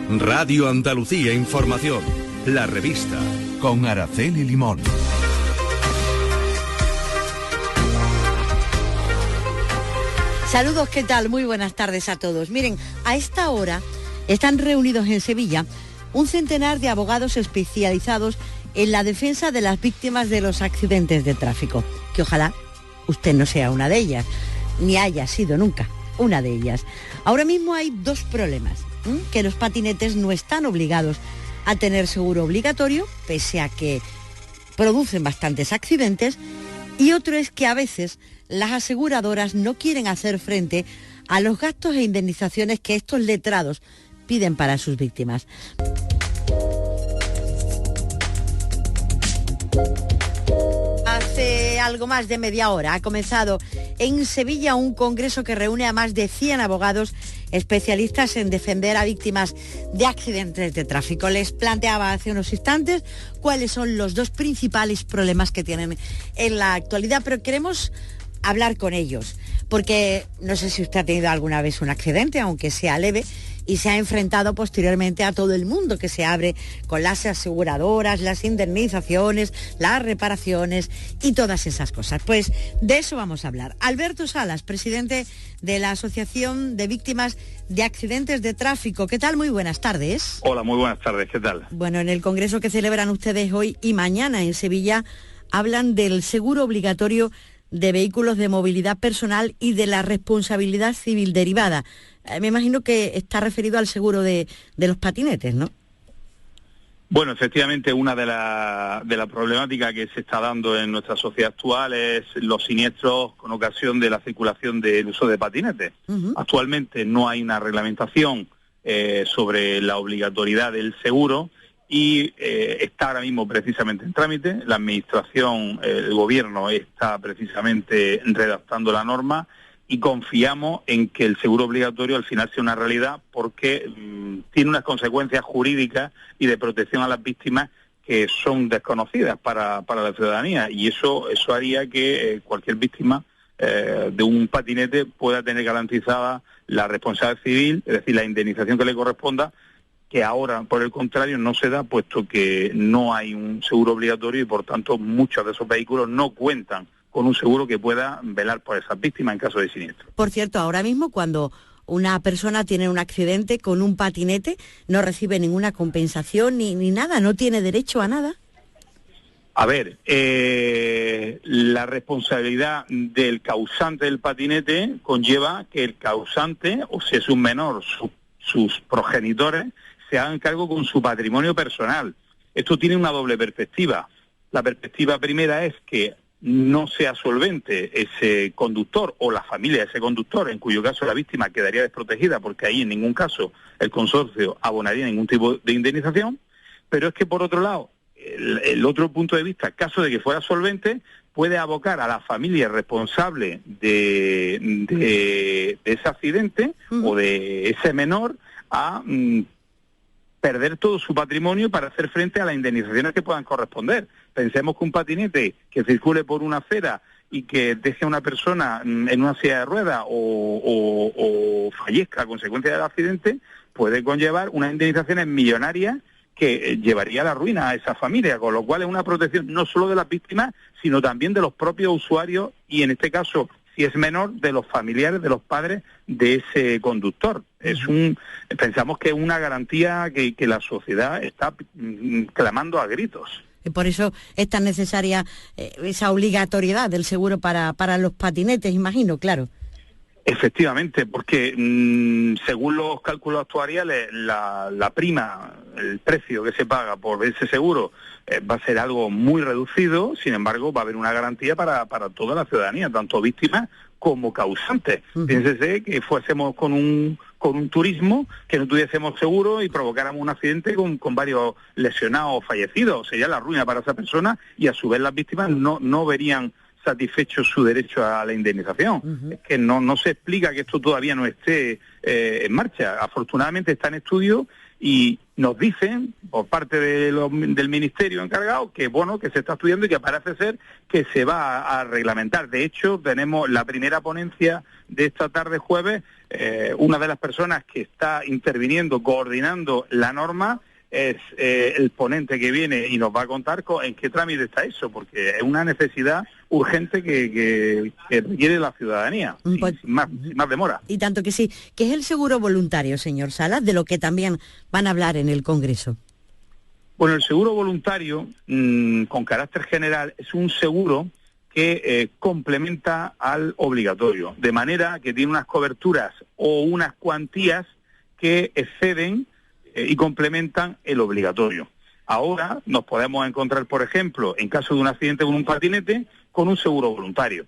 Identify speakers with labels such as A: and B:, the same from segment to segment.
A: Radio Andalucía Información, la revista, con Araceli Limón.
B: Saludos, ¿qué tal? Muy buenas tardes a todos. Miren, a esta hora están reunidos en Sevilla un centenar de abogados especializados en la defensa de las víctimas de los accidentes de tráfico. Que ojalá usted no sea una de ellas, ni haya sido nunca una de ellas. Ahora mismo hay dos problemas. Que los patinetes no están obligados a tener seguro obligatorio, pese a que producen bastantes accidentes, y otro es que a veces las aseguradoras no quieren hacer frente a los gastos e indemnizaciones que estos letrados piden para sus víctimas. Hace algo más de media hora ha comenzado en Sevilla un congreso que reúne a más de 100 abogados especialistas en defender a víctimas de accidentes de tráfico. Les planteaba hace unos instantes cuáles son los dos principales problemas que tienen en la actualidad, pero queremos hablar con ellos, porque no sé si usted ha tenido alguna vez un accidente, aunque sea leve, y se ha enfrentado posteriormente a todo el mundo que se abre con las aseguradoras, las indemnizaciones, las reparaciones y todas esas cosas. Pues de eso vamos a hablar. Alberto Salas, presidente de la Asociación de Víctimas de Accidentes de Tráfico. ¿Qué tal? Muy buenas tardes.
C: Hola, muy buenas tardes. ¿Qué tal?
B: Bueno, en el congreso que celebran ustedes hoy y mañana en Sevilla hablan del seguro obligatorio de vehículos de movilidad personal y de la responsabilidad civil derivada. Me imagino que está referido al seguro de los patinetes, ¿no?
C: Bueno, efectivamente, una de la problemática que se está dando en nuestra sociedad actual es los siniestros con ocasión de la circulación del uso de patinetes. Actualmente no hay una reglamentación sobre la obligatoriedad del seguro y está ahora mismo precisamente en trámite. La Administración, el Gobierno está precisamente redactando la norma y confiamos en que el seguro obligatorio al final sea una realidad porque tiene unas consecuencias jurídicas y de protección a las víctimas que son desconocidas para la ciudadanía, y eso haría que cualquier víctima de un patinete pueda tener garantizada la responsabilidad civil, es decir, la indemnización que le corresponda, que ahora, por el contrario, no se da, puesto que no hay un seguro obligatorio y, por tanto, muchos de esos vehículos no cuentan con un seguro que pueda velar por esas víctimas en caso de siniestro.
B: Por cierto, ahora mismo cuando una persona tiene un accidente con un patinete, no recibe ninguna compensación ni nada, no tiene derecho a nada.
C: A ver, la responsabilidad del causante del patinete conlleva que el causante, o si es un menor, sus progenitores, se hagan cargo con su patrimonio personal. Esto tiene una doble perspectiva. La perspectiva primera es que no sea solvente ese conductor o la familia de ese conductor, en cuyo caso la víctima quedaría desprotegida porque ahí en ningún caso el consorcio abonaría ningún tipo de indemnización, pero es que por otro lado, el otro punto de vista, caso de que fuera solvente, puede abocar a la familia responsable de ese accidente o de ese menor a perder todo su patrimonio para hacer frente a las indemnizaciones que puedan corresponder. Pensemos que un patinete que circule por una acera y que deje a una persona en una silla de ruedas o fallezca a consecuencia del accidente, puede conllevar unas indemnizaciones millonarias que llevaría a la ruina a esa familia, con lo cual es una protección no solo de las víctimas, sino también de los propios usuarios y, en este caso, si es menor, de los familiares, de los padres de ese conductor. Pensamos que es una garantía que la sociedad está clamando a gritos.
B: Por eso es tan necesaria esa obligatoriedad del seguro para los patinetes, imagino, claro.
C: Efectivamente, porque según los cálculos actuariales, la prima, el precio que se paga por ese seguro va a ser algo muy reducido. Sin embargo, va a haber una garantía para toda la ciudadanía, tanto víctimas como causantes. Piénsese que fuésemos con un turismo, que no tuviésemos seguro y provocáramos un accidente con varios lesionados o fallecidos. Sería la ruina para esa persona y, a su vez, las víctimas no verían satisfecho su derecho a la indemnización. Es que no se explica que esto todavía no esté en marcha. Afortunadamente está en estudio y nos dicen por parte del ministerio encargado que bueno, que se está estudiando y que parece ser que se va a reglamentar. De hecho, tenemos la primera ponencia de esta tarde jueves. Una de las personas que está interviniendo, coordinando la norma, es el ponente que viene y nos va a contar en qué trámite está eso, porque es una necesidad urgente que requiere la ciudadanía, sin más demora.
B: Y tanto que sí. ¿Qué es el seguro voluntario, señor Salas, de lo que también van a hablar en el Congreso?
C: Bueno, el seguro voluntario, con carácter general, es un seguro que complementa al obligatorio, de manera que tiene unas coberturas o unas cuantías que exceden y complementan el obligatorio. Ahora nos podemos encontrar, por ejemplo, en caso de un accidente con un patinete, con un seguro voluntario.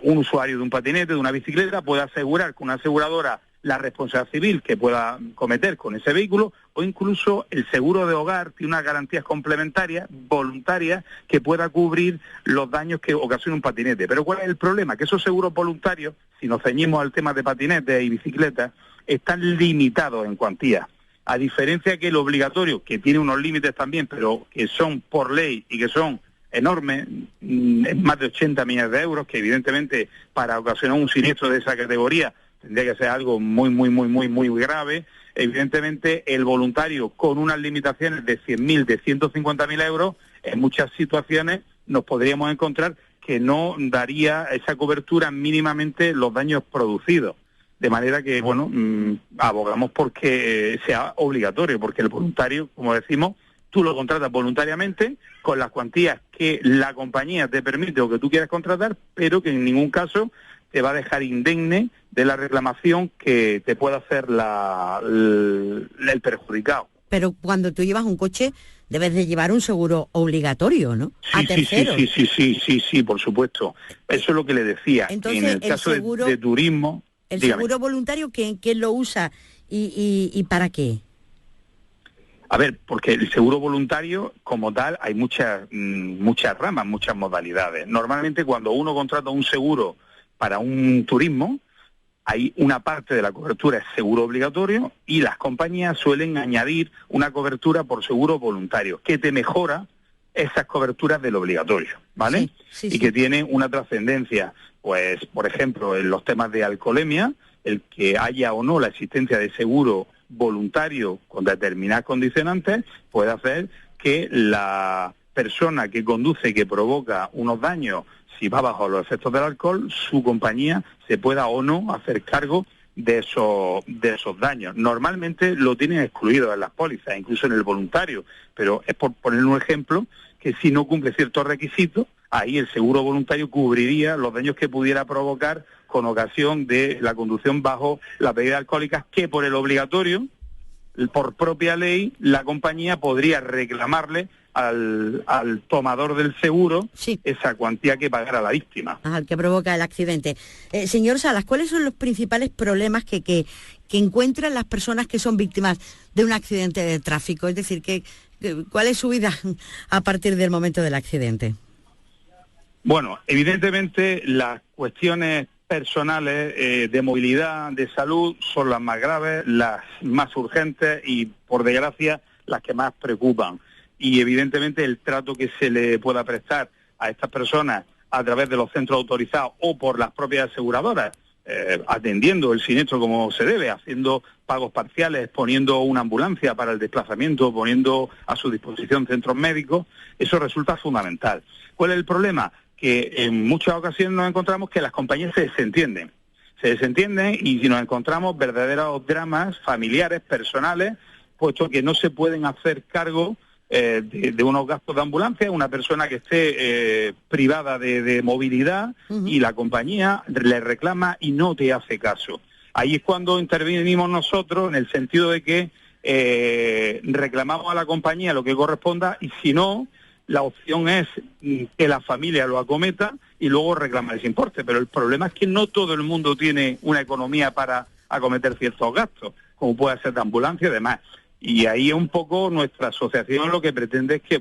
C: Un usuario de un patinete, de una bicicleta, puede asegurar con una aseguradora la responsabilidad civil que pueda cometer con ese vehículo, o incluso el seguro de hogar tiene unas garantías complementarias, voluntarias, que pueda cubrir los daños que ocasiona un patinete. Pero ¿cuál es el problema? Que esos seguros voluntarios, si nos ceñimos al tema de patinetes y bicicletas, están limitados en cuantía. A diferencia que el obligatorio, que tiene unos límites también, pero que son por ley y que son enormes, más de 80 millones de euros, que evidentemente para ocasionar un siniestro de esa categoría tendría que ser algo muy grave. Evidentemente el voluntario, con unas limitaciones de 100.000, de 150.000 euros, en muchas situaciones nos podríamos encontrar que no daría esa cobertura mínimamente los daños producidos. De manera que, bueno, abogamos porque sea obligatorio, porque el voluntario, como decimos, tú lo contratas voluntariamente con las cuantías que la compañía te permite o que tú quieras contratar, pero que en ningún caso te va a dejar indemne de la reclamación que te pueda hacer el perjudicado.
B: Pero cuando tú llevas un coche, debes de llevar un seguro obligatorio, ¿no? A terceros.
C: Sí, por supuesto. Eso es lo que le decía.
B: Entonces,
C: en el caso
B: seguro,
C: de turismo...
B: ¿El
C: dígame.
B: seguro voluntario quién lo usa y para qué?
C: A ver, porque el seguro voluntario, como tal, hay muchas ramas, muchas modalidades. Normalmente cuando uno contrata un seguro para un turismo, hay una parte de la cobertura es seguro obligatorio y las compañías suelen añadir una cobertura por seguro voluntario, que te mejora esas coberturas del obligatorio, ¿vale? Sí. Que tiene una trascendencia, pues, por ejemplo, en los temas de alcoholemia, el que haya o no la existencia de seguro voluntario con determinadas condicionantes puede hacer que la persona que conduce y que provoca unos daños, si va bajo los efectos del alcohol, su compañía se pueda o no hacer cargo de esos daños. Normalmente lo tienen excluido en las pólizas, incluso en el voluntario, pero es por poner un ejemplo que si no cumple ciertos requisitos, ahí el seguro voluntario cubriría los daños que pudiera provocar con ocasión de la conducción bajo las bebidas alcohólicas, que por el obligatorio, por propia ley, la compañía podría reclamarle al tomador del seguro esa cuantía que pagara la víctima.
B: Al que provoca el accidente. Señor Salas, ¿cuáles son los principales problemas que encuentran las personas que son víctimas de un accidente de tráfico? Es decir, ¿cuál es su vida a partir del momento del accidente?
C: Bueno, evidentemente las cuestiones personales de movilidad, de salud, son las más graves, las más urgentes y, por desgracia, las que más preocupan. Y evidentemente el trato que se le pueda prestar a estas personas a través de los centros autorizados o por las propias aseguradoras, atendiendo el siniestro como se debe, haciendo pagos parciales, poniendo una ambulancia para el desplazamiento, poniendo a su disposición centros médicos, eso resulta fundamental. ¿Cuál es el problema? Que en muchas ocasiones nos encontramos que las compañías se desentienden y nos encontramos verdaderos dramas familiares, personales, puesto que no se pueden hacer cargo de unos gastos de ambulancia, una persona que esté privada de movilidad y la compañía le reclama y no te hace caso. Ahí es cuando intervenimos nosotros en el sentido de que reclamamos a la compañía lo que corresponda y si no, la opción es que la familia lo acometa y luego reclamar ese importe. Pero el problema es que no todo el mundo tiene una economía para acometer ciertos gastos, como puede ser de ambulancia y demás. Y ahí un poco nuestra asociación lo que pretende es que,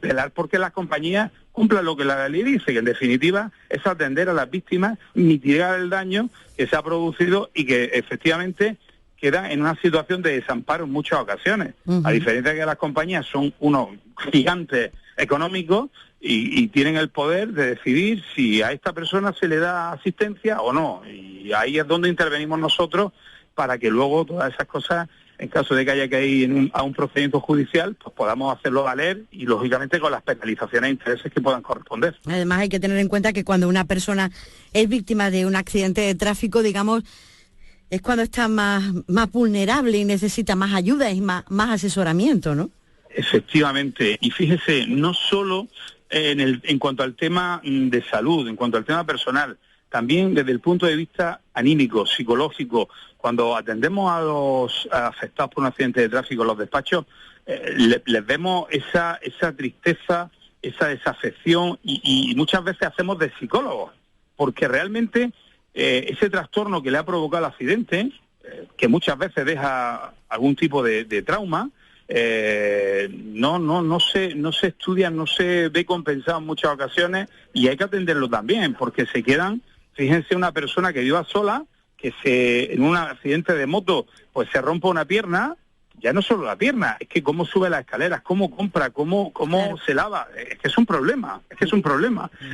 C: velar porque las compañías cumplan lo que la ley dice, que en definitiva es atender a las víctimas, mitigar el daño que se ha producido y que efectivamente quedan en una situación de desamparo en muchas ocasiones. A diferencia de que las compañías son unos gigantes económicos y tienen el poder de decidir si a esta persona se le da asistencia o no. Y ahí es donde intervenimos nosotros para que luego todas esas cosas, en caso de que haya que ir a un procedimiento judicial, pues podamos hacerlo valer y, lógicamente, con las penalizaciones e intereses que puedan corresponder.
B: Además, hay que tener en cuenta que cuando una persona es víctima de un accidente de tráfico, digamos, es cuando está más vulnerable y necesita más ayuda y más asesoramiento, ¿no?
C: Efectivamente. Y fíjese, no solo en cuanto al tema de salud, en cuanto al tema personal, también desde el punto de vista anímico, psicológico. Cuando atendemos a los afectados por un accidente de tráfico en los despachos, les vemos esa tristeza, esa desafección y muchas veces hacemos de psicólogos, porque realmente ese trastorno que le ha provocado el accidente, que muchas veces deja algún tipo de trauma, no se estudia, no se ve compensado en muchas ocasiones, y hay que atenderlo también, porque se quedan, fíjense, una persona que viva sola, que en un accidente de moto pues se rompa una pierna, ya no solo la pierna, es que cómo sube las escaleras, cómo compra, cómo claro, se lava, es que es un problema.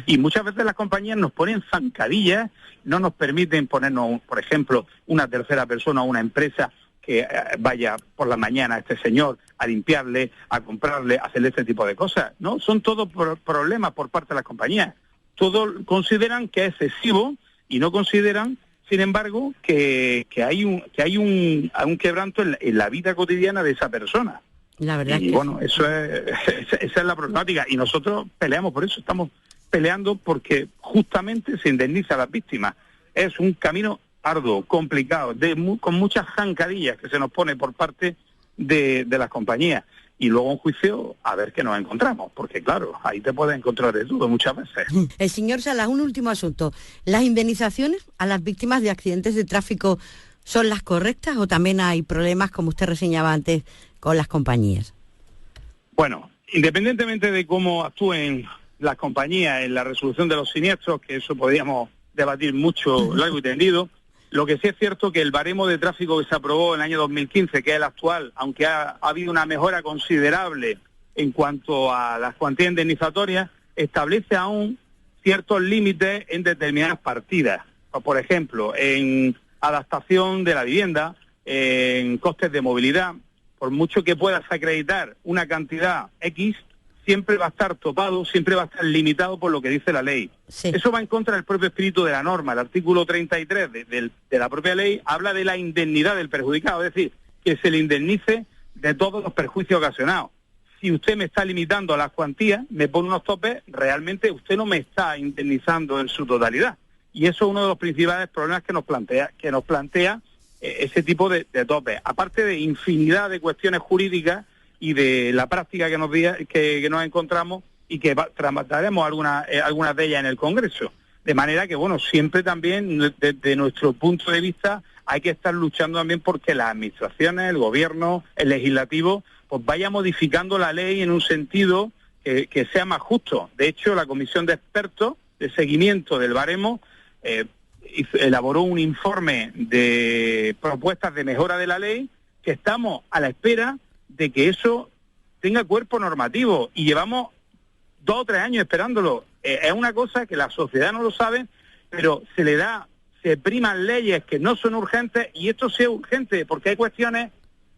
C: Y muchas veces las compañías nos ponen zancadillas, no nos permiten ponernos, por ejemplo, una tercera persona o una empresa que vaya por la mañana a este señor a limpiarle, a comprarle, a hacerle este tipo de cosas, ¿no? Son todos problemas por parte de las compañías. Todos consideran que es excesivo y no consideran, sin embargo, que hay un quebranto en la vida cotidiana de esa persona.
B: La verdad
C: y bueno, esa es la problemática, y nosotros peleamos por eso, estamos peleando porque justamente se indemniza a las víctimas. Es un camino arduo, complicado, con muchas zancadillas que se nos pone por parte de las compañías. Y luego un juicio, a ver qué nos encontramos, porque claro, ahí te puedes encontrar de todo muchas veces.
B: El señor Salas, un último asunto. ¿Las indemnizaciones a las víctimas de accidentes de tráfico son las correctas o también hay problemas, como usted reseñaba antes, con las compañías?
C: Bueno, independientemente de cómo actúen las compañías en la resolución de los siniestros, que eso podríamos debatir mucho largo y tendido, lo que sí es cierto que el baremo de tráfico que se aprobó en el año 2015, que es el actual, aunque ha habido una mejora considerable en cuanto a las cuantías indemnizatorias, establece aún ciertos límites en determinadas partidas. Por ejemplo, en adaptación de la vivienda, en costes de movilidad. Por mucho que puedas acreditar una cantidad X, siempre va a estar topado, siempre va a estar limitado por lo que dice la ley. Sí. Eso va en contra del propio espíritu de la norma. El artículo 33 de la propia ley habla de la indemnidad del perjudicado, es decir, que se le indemnice de todos los perjuicios ocasionados. Si usted me está limitando a las cuantías, me pone unos topes, realmente usted no me está indemnizando en su totalidad. Y eso es uno de los principales problemas que nos plantea ese tipo de topes. Aparte de infinidad de cuestiones jurídicas y de la práctica que nos encontramos, y que trataremos algunas de ellas en el Congreso. De manera que, bueno, siempre también, desde nuestro punto de vista, hay que estar luchando también porque las administraciones, el gobierno, el legislativo, pues vaya modificando la ley en un sentido que sea más justo. De hecho, la Comisión de Expertos de Seguimiento del Baremo elaboró un informe de propuestas de mejora de la ley, que estamos a la espera de que eso tenga cuerpo normativo, y llevamos 2 o 3 años esperándolo. Es una cosa que la sociedad no lo sabe, pero se priman leyes que no son urgentes, y esto sí es urgente, porque hay cuestiones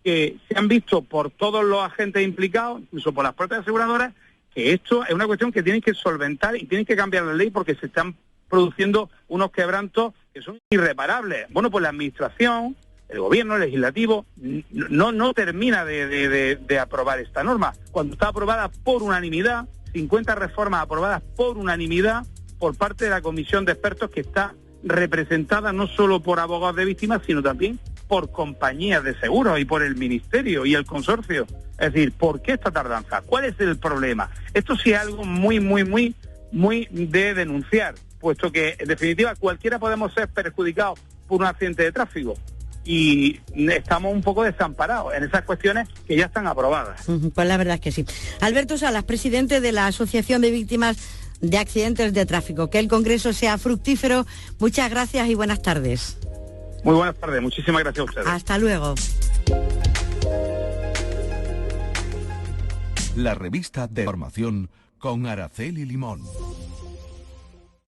C: que se han visto por todos los agentes implicados, incluso por las propias aseguradoras, que esto es una cuestión que tienen que solventar y tienen que cambiar la ley, porque se están produciendo unos quebrantos que son irreparables. Bueno, pues la administración, el gobierno, el legislativo, no termina de aprobar esta norma, cuando está aprobada por unanimidad, 50 reformas aprobadas por unanimidad por parte de la Comisión de Expertos, que está representada no solo por abogados de víctimas, sino también por compañías de seguros y por el Ministerio y el consorcio. Es decir, ¿por qué esta tardanza? ¿Cuál es el problema? Esto sí es algo muy de denunciar, puesto que, en definitiva, cualquiera podemos ser perjudicados por un accidente de tráfico, y estamos un poco desamparados en esas cuestiones que ya están aprobadas.
B: Pues la verdad es que sí. Alberto Salas, presidente de la Asociación de Víctimas de Accidentes de Tráfico. Que el Congreso sea fructífero. Muchas gracias y buenas tardes.
C: Muy buenas tardes, muchísimas gracias a ustedes.
B: Hasta luego.
A: La revista de formación con Araceli Limón.